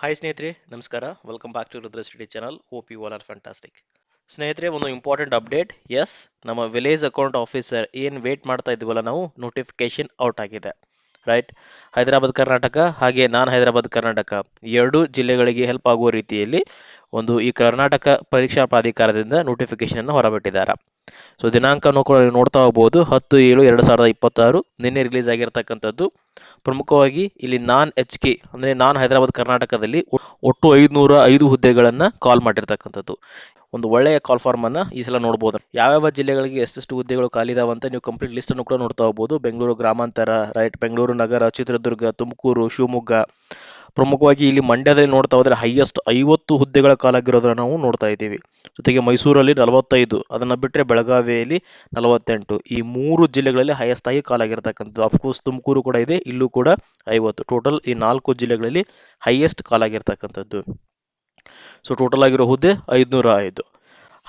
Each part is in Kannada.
ಹಾಯ್ ಸ್ನೇಹಿತರೆ, ನಮಸ್ಕಾರ. Welcome back to Rudra study channel. Hope you all are fantastic. ಸ್ನೇಹಿತರೆ, ಒಂದು ಇಂಪಾರ್ಟೆಂಟ್ ಅಪ್ಡೇಟ್. ಎಸ್, ನಮ್ಮ ವಿಲೇಜ್ ಅಕೌಂಟ್ ಆಫೀಸರ್ ಏನು ವೇಟ್ ಮಾಡ್ತಾ ಇದ್ವಲ್ಲ ನಾವು, ನೋಟಿಫಿಕೇಶನ್ ಔಟ್ ಆಗಿದೆ. ರೈಟ್. ಹೈದರಾಬಾದ್ ಕರ್ನಾಟಕ ಹಾಗೆ ನಾನ್ ಹೈದರಾಬಾದ್ ಕರ್ನಾಟಕ ಎರಡೂ ಜಿಲ್ಲೆಗಳಿಗೆ ಹೆಲ್ಪ್ ಆಗುವ ರೀತಿಯಲ್ಲಿ ಈ ಕರ್ನಾಟಕ ಪರೀಕ್ಷಾ ಪ್ರಾಧಿಕಾರದಿಂದ ನೋಟಿಫಿಕೇಶನ್ ಅನ್ನು ಹೊರಬಿಟ್ಟಿದ್ದಾರೆ. ಸೊ ದಿನಾಂಕನೂ ಕೂಡ ನೀವು ನೋಡ್ತಾ ಹೋಗ್ಬೋದು, 10/7/2026 ನಿನ್ನೆ ರಿಲೀಸ್ ಆಗಿರ್ತಕ್ಕಂಥದ್ದು. ಪ್ರಮುಖವಾಗಿ ಇಲ್ಲಿ ನಾನ್ ಎಚ್ ಕೆ ಅಂದರೆ ನಾನ್ ಹೈದರಾಬಾದ್ ಕರ್ನಾಟಕದಲ್ಲಿ ಒಟ್ಟು 505 ಹುದ್ದೆಗಳನ್ನು ಕಾಲ್ ಮಾಡಿರ್ತಕ್ಕಂಥದ್ದು. ಒಂದು ಒಳ್ಳೆಯ ಕಾಲ್ ಫಾರ್ಮ್ ಅನ್ನ ಈ ಸಲ ನೋಡ್ಬೋದು. ಯಾವ್ಯಾವ ಜಿಲ್ಲೆಗಳಿಗೆ ಎಷ್ಟೆಷ್ಟು ಹುದ್ದೆಗಳು ಖಾಲಿ ಇದಾವೆ ಅಂತ ನೀವು ಕಂಪ್ಲೀಟ್ ಲಿಸ್ಟ್ ಅನ್ನು ಕೂಡ ನೋಡ್ತಾ ಹೋಗ್ಬೋದು. ಬೆಂಗಳೂರು ಗ್ರಾಮಾಂತರ, ರೈಟ್, ಬೆಂಗಳೂರು ನಗರ, ಚಿತ್ರದುರ್ಗ, ತುಮಕೂರು, ಶಿವಮೊಗ್ಗ. ಪ್ರಮುಖವಾಗಿ ಇಲ್ಲಿ ಮಂಡ್ಯದಲ್ಲಿ ನೋಡ್ತಾ ಹೋದ್ರೆ ಹೈಯೆಸ್ಟ್ 50 ಹುದ್ದೆಗಳ ಕಾಲಾಗಿರೋದನ್ನ ನಾವು ನೋಡ್ತಾ ಇದ್ದೀವಿ. ಜೊತೆಗೆ ಮೈಸೂರಲ್ಲಿ 45, ಅದನ್ನ ಬಿಟ್ಟರೆ ಬೆಳಗಾವಿಯಲ್ಲಿ 48. ಈ ಮೂರು ಜಿಲ್ಲೆಗಳಲ್ಲಿ ಹೈಯೆಸ್ಟ್ ಆಗಿ ಕಾಲಾಗಿರ್ತಕ್ಕಂಥದ್ದು. ಅಫ್ಕೋರ್ಸ್ ತುಮಕೂರು ಕೂಡ ಇದೆ, ಇಲ್ಲೂ ಕೂಡ 50. ಟೋಟಲ್ ಈ 4 ಜಿಲ್ಲೆಗಳಲ್ಲಿ ಹೈಯೆಸ್ಟ್ ಕಾಲಾಗಿರ್ತಕ್ಕಂಥದ್ದು. ಸೊ ಟೋಟಲ್ ಆಗಿರೋ ಹುದ್ದೆ 505.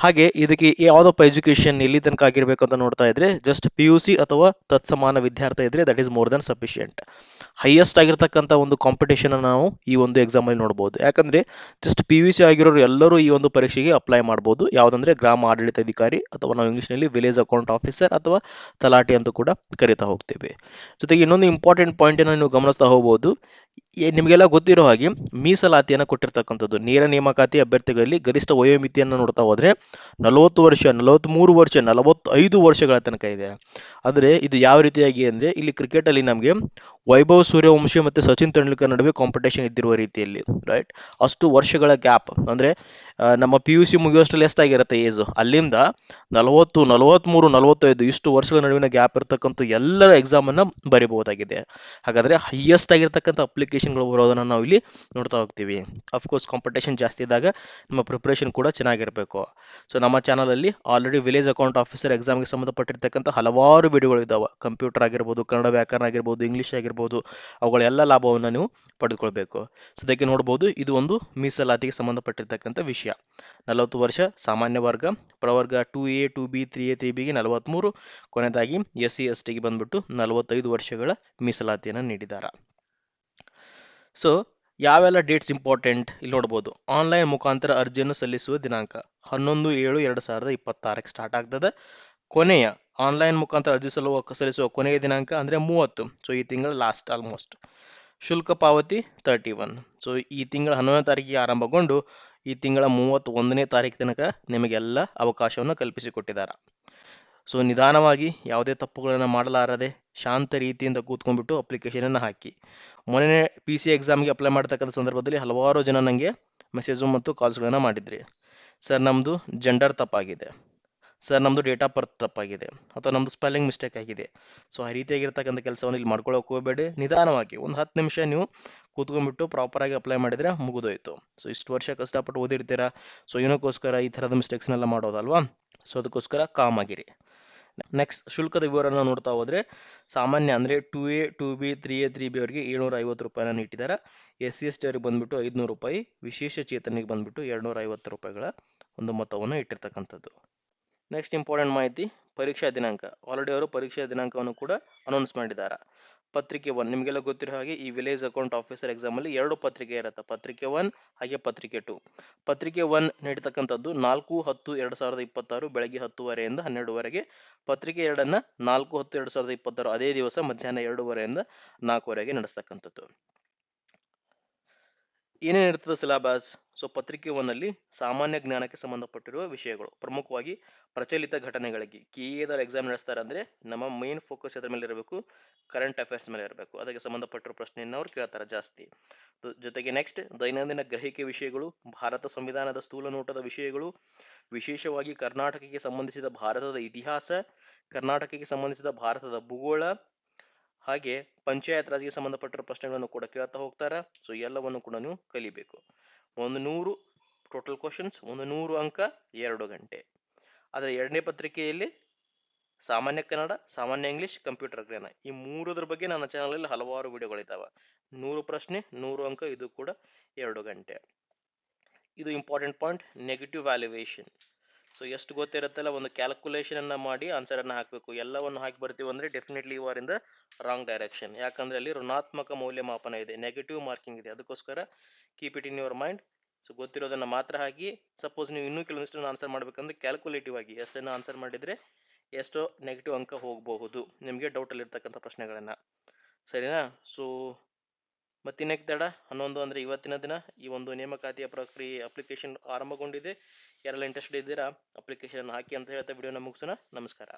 ಹಾಗೆ ಇದಕ್ಕೆ ಯಾವುದಪ್ಪ ಎಜುಕೇಶನ್ ಎಲ್ಲಿ ತನಕ ಆಗಿರ್ಬೇಕು ಅಂತ ನೋಡ್ತಾ ಇದ್ರೆ ಜಸ್ಟ್ PUC ಅಥವಾ ತತ್ಸಮಾನ ವಿದ್ಯಾರ್ಥಿ ಇದ್ರೆ that is more than sufficient. Highest ಆಗಿರ್ತಕ್ಕಂಥ ಒಂದು ಕಾಂಪಿಟೇಷನ್ ನಾವು ಈ ಒಂದು ಎಕ್ಸಾಮ್ ಅಲ್ಲಿ ನೋಡ್ಬೋದು. ಯಾಕಂದ್ರೆ ಜಸ್ಟ್ PUC ಆಗಿರೋರು ಎಲ್ಲರೂ ಈ ಒಂದು ಪರೀಕ್ಷೆಗೆ ಅಪ್ಲೈ ಮಾಡ್ಬೋದು. ಯಾವುದಂದ್ರೆ ಗ್ರಾಮ ಆಡಳಿತಾಧಿಕಾರಿ ಅಥವಾ ನಾವು ಇಂಗ್ಲಿಷ್ನಲ್ಲಿ ವಿಲೇಜ್ ಅಕೌಂಟ್ ಆಫೀಸರ್ ಅಥವಾ ತಲಾಟಿ ಅಂತ ಕೂಡ ಕರಿತಾ ಹೋಗ್ತೇವೆ. ಜೊತೆಗೆ ಇನ್ನೊಂದು ಇಂಪಾರ್ಟೆಂಟ್ ಪಾಯಿಂಟ್ ಅನ್ನು ನೀವು ಗಮನಿಸ್ತಾ ಹೋಗ್ಬೋದು. ನಿಮಗೆಲ್ಲ ಗೊತ್ತಿರೋ ಹಾಗೆ ಮೀಸಲಾತಿಯನ್ನು ಕೊಟ್ಟಿರ್ತಕ್ಕಂಥದ್ದು. ನೇರ ನೇಮಕಾತಿ ಅಭ್ಯರ್ಥಿಗಳಲ್ಲಿ ಗರಿಷ್ಠ ವಯೋಮಿತಿಯನ್ನು ನೋಡ್ತಾ ಹೋದ್ರೆ 40 ವರ್ಷ, 43 ವರ್ಷ, 45 ವರ್ಷಗಳ ತನಕ ಇದೆ. ಆದರೆ ಇದು ಯಾವ ರೀತಿಯಾಗಿ ಅಂದರೆ ಇಲ್ಲಿ ಕ್ರಿಕೆಟಲ್ಲಿ ನಮಗೆ ವೈಭವ್ ಸೂರ್ಯವಂಶಿ ಮತ್ತು ಸಚಿನ್ ತೆಂಡೂಲ್ಕರ್ ನಡುವೆ ಕಾಂಪಿಟೇಷನ್ ಇದ್ದಿರುವ ರೀತಿಯಲ್ಲಿ, ರೈಟ್, ಅಷ್ಟು ವರ್ಷಗಳ ಗ್ಯಾಪ್ ಅಂದರೆ ನಮ್ಮ PUC ಮುಗಿಯೋಷ್ಟರಲ್ಲಿ ಎಷ್ಟಾಗಿರುತ್ತೆ ಏಜು, ಅಲ್ಲಿಂದ 40, 43, 45 ಇಷ್ಟು ವರ್ಷಗಳ ನಡುವಿನ ಗ್ಯಾಪ್ ಇರತಕ್ಕಂಥ ಎಲ್ಲರ ಎಕ್ಸಾಮನ್ನು ಬರೀಬಹುದಾಗಿದೆ. ಹಾಗಾದರೆ ಹೈಯೆಸ್ಟ್ ಆಗಿರ್ತಕ್ಕಂಥ ಅಪ್ಲಿಕೇಶನ್ಗಳು ಬರೋದನ್ನು ನಾವು ಇಲ್ಲಿ ನೋಡ್ತಾ ಹೋಗ್ತೀವಿ. ಅಫ್ಕೋರ್ಸ್ ಕಾಂಪಿಟೇಷನ್ ಜಾಸ್ತಿ ಇದ್ದಾಗ ನಮ್ಮ ಪ್ರಿಪ್ರೇಷನ್ ಕೂಡ ಚೆನ್ನಾಗಿರಬೇಕು. ಸೊ ನಮ್ಮ ಚಾನಲಲ್ಲಿ ಆಲ್ರೆಡಿ ವಿಲೇಜ್ ಅಕೌಂಟ್ ಆಫೀಸರ್ ಎಕ್ಸಾಮ್ಗೆ ಸಂಬಂಧಪಟ್ಟಿರ್ತಕ್ಕಂಥ ಹಲವಾರು ವಿಡಿಯೋಗಳು ಇದ್ದಾವೆ. ಕಂಪ್ಯೂಟರ್ ಆಗಿರ್ಬೋದು, ಕನ್ನಡ ವ್ಯಾಕರಣ ಆಗಿರ್ಬೋದು, ಇಂಗ್ಲೀಷ್ ಆಗಿರ್ಬೋದು, ಅವುಗಳೆಲ್ಲ ಲಾಭವನ್ನು ನೀವು ಪಡೆದುಕೊಳ್ಬೇಕು. ಸೊ ಅದಕ್ಕೆ ನೋಡ್ಬೋದು, ಇದು ಒಂದು ಮೀಸಲಾತಿಗೆ ಸಂಬಂಧಪಟ್ಟಿರ್ತಕ್ಕಂಥ ವಿಷಯ. 40 ವರ್ಷ ಸಾಮಾನ್ಯ ವರ್ಗ, ಪ್ರವರ್ಗ 2A 2B 3A 3Bಗೆ 43, ಕೊನೆಯದಾಗಿ SC STಗೆ ಬಂದ್ಬಿಟ್ಟು 45 ವರ್ಷಗಳ ಮೀಸಲಾತಿಯನ್ನು ನೀಡಿದ್ದಾರೆ. ಸೊ ಯಾವೆಲ್ಲ ಡೇಟ್ಸ್ ಇಂಪಾರ್ಟೆಂಟ್ ಇಲ್ಲಿ ನೋಡ್ಬೋದು. ಆನ್ಲೈನ್ ಮುಖಾಂತರ ಅರ್ಜಿಯನ್ನು ಸಲ್ಲಿಸುವ ದಿನಾಂಕ 11/7/2026 ಸ್ಟಾರ್ಟ್ ಆಗ್ತದೆ. ಕೊನೆಯ ಆನ್ಲೈನ್ ಮುಖಾಂತರ ಅರ್ಜಿ ಸಲ್ಲಿಸುವ ಕೊನೆಯ ದಿನಾಂಕ ಅಂದರೆ 30. ಸೊ ಈ ತಿಂಗಳ ಲಾಸ್ಟ್ ಆಲ್ಮೋಸ್ಟ್. ಶುಲ್ಕ ಪಾವತಿ 31. ಸೊ ಈ ತಿಂಗಳ 11ನೇ ತಾರೀಕಿಗೆ ಆರಂಭಗೊಂಡು ಈ ತಿಂಗಳ 31ನೇ ತಾರೀಕು ತನಕ ನಿಮಗೆಲ್ಲ ಅವಕಾಶವನ್ನು ಕಲ್ಪಿಸಿಕೊಟ್ಟಿದ್ದಾರೆ. ಸೊ ನಿಧಾನವಾಗಿ ಯಾವುದೇ ತಪ್ಪುಗಳನ್ನು ಮಾಡಲಾರದೆ ಶಾಂತ ರೀತಿಯಿಂದ ಕೂತ್ಕೊಂಡ್ಬಿಟ್ಟು ಅಪ್ಲಿಕೇಶನನ್ನು ಹಾಕಿ. ಮೊನ್ನೆ PC ಎಕ್ಸಾಮ್ಗೆ ಅಪ್ಲೈ ಮಾಡ್ತಕ್ಕಂಥ ಸಂದರ್ಭದಲ್ಲಿ ಹಲವಾರು ಜನ ನನಗೆ ಮೆಸೇಜು ಮತ್ತು ಕಾಲ್ಸ್ಗಳನ್ನು ಮಾಡಿದ್ರಿ. ಸರ್ ನಮ್ಮದು ಜೆಂಡರ್ ತಪ್ಪಾಗಿದೆ, ಸರ್ ನಮ್ಮದು ಡೇಟ್ ಆಫ್ ಬರ್ತ್ ತಪ್ಪಾಗಿದೆ, ಅಥವಾ ನಮ್ಮದು ಸ್ಪೆಲ್ಲಿಂಗ್ ಮಿಸ್ಟೇಕ್ ಆಗಿದೆ. ಸೊ ಆ ರೀತಿಯಾಗಿರ್ತಕ್ಕಂಥ ಕೆಲಸವನ್ನು ಇಲ್ಲಿ ಮಾಡ್ಕೊಳ್ಳೋಕೆ ಹೋಗಬೇಡಿ. ನಿಧಾನವಾಗಿ ಒಂದು 10 ನಿಮಿಷ ನೀವು ಕೂತ್ಕೊಂಡ್ಬಿಟ್ಟು ಪ್ರಾಪರಾಗಿ ಅಪ್ಲೈ ಮಾಡಿದರೆ ಮುಗಿದೋಯ್ತು. ಸೊ ಇಷ್ಟು ವರ್ಷ ಕಷ್ಟಪಟ್ಟು ಓದಿರ್ತೀರಾ, ಸೊ ಏನಕ್ಕೋಸ್ಕರ ಈ ಥರದ ಮಿಸ್ಟೇಕ್ಸ್ನೆಲ್ಲ ಮಾಡೋದಲ್ವಾ? ಸೊ ಅದಕ್ಕೋಸ್ಕರ ಕಾಮ್ ಆಗಿರಿ. ನೆಕ್ಸ್ಟ್ ಶುಲ್ಕದ ವಿವರನ ನೋಡ್ತಾ ಹೋದರೆ ಸಾಮಾನ್ಯ ಅಂದರೆ 2A 2B 3A 3B ಅವರಿಗೆ 750 ರೂಪಾಯಿನ ನೀಟ್ಟಿದ್ದಾರೆ. SC ST ಅವರಿಗೆ ಬಂದ್ಬಿಟ್ಟು 500 ರೂಪಾಯಿ, ವಿಶೇಷ ಚೇತನಿಗೆ ಬಂದ್ಬಿಟ್ಟು 250 ರೂಪಾಯಿಗಳ ಒಂದು ಮೊತ್ತವನ್ನು ಇಟ್ಟಿರ್ತಕ್ಕಂಥದ್ದು. ನೆಕ್ಸ್ಟ್ ಇಂಪಾರ್ಟೆಂಟ್ ಮಾಹಿತಿ, ಪರೀಕ್ಷಾ ದಿನಾಂಕ. ಆಲ್ರೆಡಿ ಅವರು ಪರೀಕ್ಷಾ ದಿನಾಂಕವನ್ನು ಕೂಡ ಅನೌನ್ಸ್ ಮಾಡಿದ್ದಾರೆ. ಪತ್ರಿಕೆ 1 ನಿಮಗೆಲ್ಲ ಗೊತ್ತಿರೋ ಹಾಗೆ ಈ ವಿಲೇಜ್ ಅಕೌಂಟ್ ಆಫೀಸರ್ ಎಕ್ಸಾಮಲ್ಲಿ 2 ಪತ್ರಿಕೆ ಇರುತ್ತೆ, ಪತ್ರಿಕೆ 1 ಹಾಗೆ ಪತ್ರಿಕೆ 2. ಪತ್ರಿಕೆ 1 ನೀಡತಕ್ಕಂಥದ್ದು 4/10/2026 ಬೆಳಗ್ಗೆ 10:00 12:00ವರೆಗೆ. ಪತ್ರಿಕೆ 2 4/10/2026 ಅದೇ ದಿವಸ ಮಧ್ಯಾಹ್ನ 2:00 4:00 ನಡೆಸ್ತಕ್ಕಂಥದ್ದು. ಏನೇನಿರ್ತದೆ ಸಿಲೆಬಸ್? ಸೊ ಪತ್ರಿಕೆ 1ನಲ್ಲಿ ಸಾಮಾನ್ಯ ಜ್ಞಾನಕ್ಕೆ ಸಂಬಂಧಪಟ್ಟಿರುವ ವಿಷಯಗಳು, ಪ್ರಮುಖವಾಗಿ ಪ್ರಚಲಿತ ಘಟನೆಗಳಿಗೆ. KA ಎಕ್ಸಾಮ್ ನಡೆಸ್ತಾರೆ ಅಂದರೆ ನಮ್ಮ ಮೈನ್ ಫೋಕಸ್ ಅದರ ಮೇಲೆ ಇರಬೇಕು, ಕರೆಂಟ್ ಅಫೇರ್ಸ್ ಮೇಲೆ ಇರಬೇಕು. ಅದಕ್ಕೆ ಸಂಬಂಧಪಟ್ಟಿರೋ ಪ್ರಶ್ನೆಯನ್ನು ಅವ್ರು ಕೇಳ್ತಾರೆ ಜಾಸ್ತಿ. ಜೊತೆಗೆ ನೆಕ್ಸ್ಟ್ ದೈನಂದಿನ ಗ್ರಹಿಕೆ ವಿಷಯಗಳು, ಭಾರತ ಸಂವಿಧಾನದ ಸ್ಥೂಲ ನೋಟದ ವಿಷಯಗಳು, ವಿಶೇಷವಾಗಿ ಕರ್ನಾಟಕಕ್ಕೆ ಸಂಬಂಧಿಸಿದ ಭಾರತದ ಇತಿಹಾಸ, ಕರ್ನಾಟಕಕ್ಕೆ ಸಂಬಂಧಿಸಿದ ಭಾರತದ ಭೂಗೋಳ, ಹಾಗೆ ಪಂಚಾಯತ್ ರಾಜ್ಗೆ ಸಂಬಂಧಪಟ್ಟಿರೋ ಪ್ರಶ್ನೆಗಳನ್ನು ಕೂಡ ಕೇಳ್ತಾ ಹೋಗ್ತಾರೆ. ಸೊ ಎಲ್ಲವನ್ನು ಕೂಡ ನೀವು ಕಲಿಬೇಕು. 100 ಟೋಟಲ್ ಕ್ವಶನ್ಸ್, 100 ಅಂಕ, 2 ಗಂಟೆ. ಆದರೆ ಎರಡನೇ ಪತ್ರಿಕೆಯಲ್ಲಿ ಸಾಮಾನ್ಯ ಕನ್ನಡ, ಸಾಮಾನ್ಯ ಇಂಗ್ಲಿಷ್, ಕಂಪ್ಯೂಟರ್ ಜ್ಞಾನ, ಈ ಮೂರದ್ರ ಬಗ್ಗೆ ನನ್ನ ಚಾನಲಲ್ಲಿ ಹಲವಾರು ವಿಡಿಯೋಗಳಿದ್ದಾವೆ. 100 ಪ್ರಶ್ನೆ, 100 ಅಂಕ, ಇದು ಕೂಡ 2 ಗಂಟೆ. ಇದು important point, negative valuation. So ಎಷ್ಟು ಗೊತ್ತಿರುತ್ತಲ್ಲ ಒಂದು ಕ್ಯಾಲ್ಕುಲೇಷನ್ ಮಾಡಿ ಆನ್ಸರನ್ನು ಹಾಕಬೇಕು. ಎಲ್ಲವನ್ನು ಹಾಕಿ ಬರ್ತೀವಿ ಅಂದರೆ definitely you are in the wrong direction. ಯಾಕಂದರೆ ಅಲ್ಲಿ ಋಣಾತ್ಮಕ ಮೌಲ್ಯಮಾಪನ ಇದೆ, ನೆಗೆಟಿವ್ ಮಾರ್ಕಿಂಗ್ ಇದೆ. ಅದಕ್ಕೋಸ್ಕರ keep it in your mind. So ಗೊತ್ತಿರೋದನ್ನು ಮಾತ್ರ ಹಾಕಿ. ಸಪೋಸ್ ನೀವು ಇನ್ನೂ ಕೆಲವೊಂದಿಷ್ಟು ಆನ್ಸರ್ ಮಾಡಬೇಕಂದ್ರೆ ಕ್ಯಾಲ್ಕುಲೇಟಿವ್ ಆಗಿ ಎಷ್ಟನ್ನು ಆನ್ಸರ್ ಮಾಡಿದರೆ ಎಷ್ಟೋ ನೆಗೆಟಿವ್ ಅಂಕ ಹೋಗಬಹುದು ನಿಮಗೆ ಡೌಟಲ್ಲಿರ್ತಕ್ಕಂಥ ಪ್ರಶ್ನೆಗಳನ್ನು. ಸರಿನಾ? ಸೊ ಮತ್ತಿನ್ನಕ್ಕೆ ತಡ, 11 ಅಂದರೆ ಇವತ್ತಿನ ದಿನ ಈ ಒಂದು ನೇಮಕಾತಿಯ ಪ್ರಕ್ರಿಯೆ ಅಪ್ಲಿಕೇಶನ್ ಆರಂಭಗೊಂಡಿದೆ. ಯಾರೆಲ್ಲ ಇಂಟ್ರೆಸ್ಟೆಡ್ ಇದ್ದೀರಾ ಅಪ್ಲಿಕೇಶನ್ ಹಾಕಿ ಅಂತ ಹೇಳ್ತಾ ವಿಡಿಯೋನ ಮುಗಿಸೋಣ. ನಮಸ್ಕಾರ.